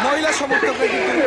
মহিলা সমর্থকরা কিন্তু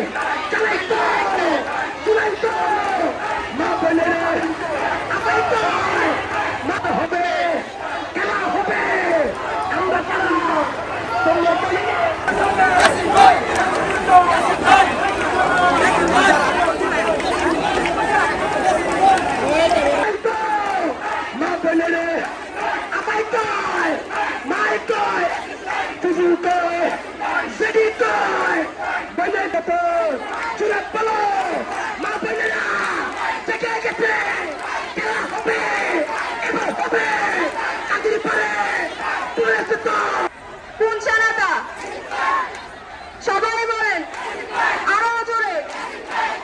সবাই বলেন আরো জোরে,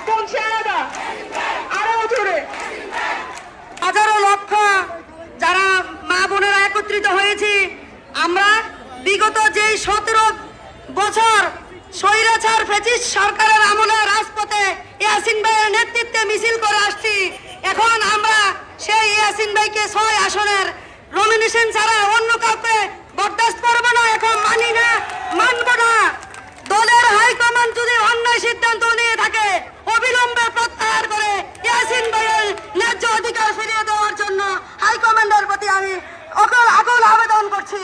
কোন চেহারাটা আরো জোরে। হাজারো লক্ষ যারা মা বোনেরা একত্রিত হয়েছি, আমরা বিগত যে 17 বছর স্বৈরাচার ফ্যাসিস্ট সরকারের আমলে রাজপথে ইয়াসিন ভাইয়ের নেতৃত্বে মিছিল করে আসছি। এখন আমরা সেই ইয়াসিন ভাইকে 6 আসনের নমিনেশন ছাড়া অন্য কাউকে বরদাস্ত করবো না, এখন মানি না, মানব না। দলের হাইকমান্ড যদি অন্যায় সিদ্ধান্ত নিয়ে থাকে অবিলম্বে প্রত্যাহার করে ইয়াসিন ভাইয়ের ন্যায্য অধিকার ফিরিয়ে দেওয়ার জন্য হাইকমান্ডের প্রতি আমি আকুল আবেদন করছি।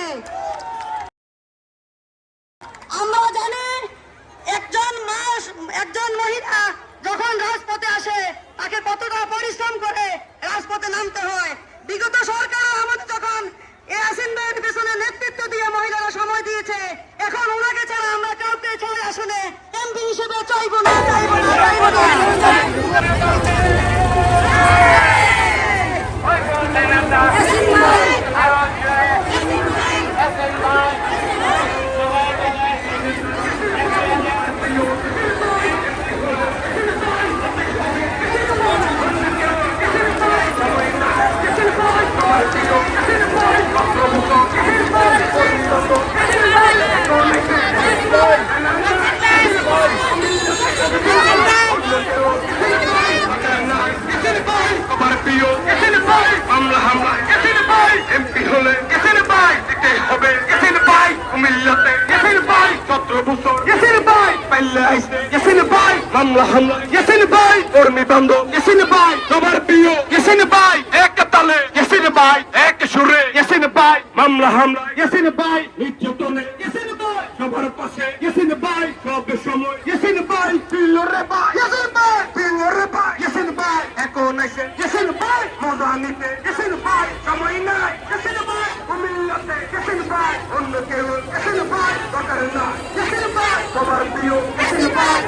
আমরা জানি একজন মহিলা যখন রাজপথে আসে তাকে কতটা পরিশ্রম করে রাজপথে নামতে হয়। বিগত সরকার আমাদের যখন ইয়াসিন ভাইয়ের পেছনে নেতৃত্ব দিয়ে মহিলারা সময় দিয়েছে, এখন ওনাকে ছাড়া আমরা কাউকে 6 আসনে এমপি হিসেবে চাইবো না। মামলা হামলা ইয়াসিন ভাই, কর্মী বান্ধব ইয়াসিন ভাই, সবার প্রিয় ইয়াসিন ভাই, এক তালে ইয়াসিন ভাই, এক সুরে ইয়াসিন ভাই, মামলা হামলা ইয়াসিন ভাই, নির্যাতনে ইয়াসিন ভাই, সবার পাশে ইয়াসিন ভাই, সব সময় ইয়াসিন ভাই, পিলরে ভাই ইয়াসিন ভাই, পিলরে ভাই ইয়াসিন ভাই, এখন এসে ইয়াসিন ভাই, মজা নিতে ইয়াসিন ভাই, সময় নাই ইয়াসিন ভাই, কুমিল্লাতে ইয়াসিন ভাই, অন্য কেউ ইয়াসিন ভাই, দরকার না ইয়াসিন ভাই, সবার প্রিয় ইয়াসিন ভাই।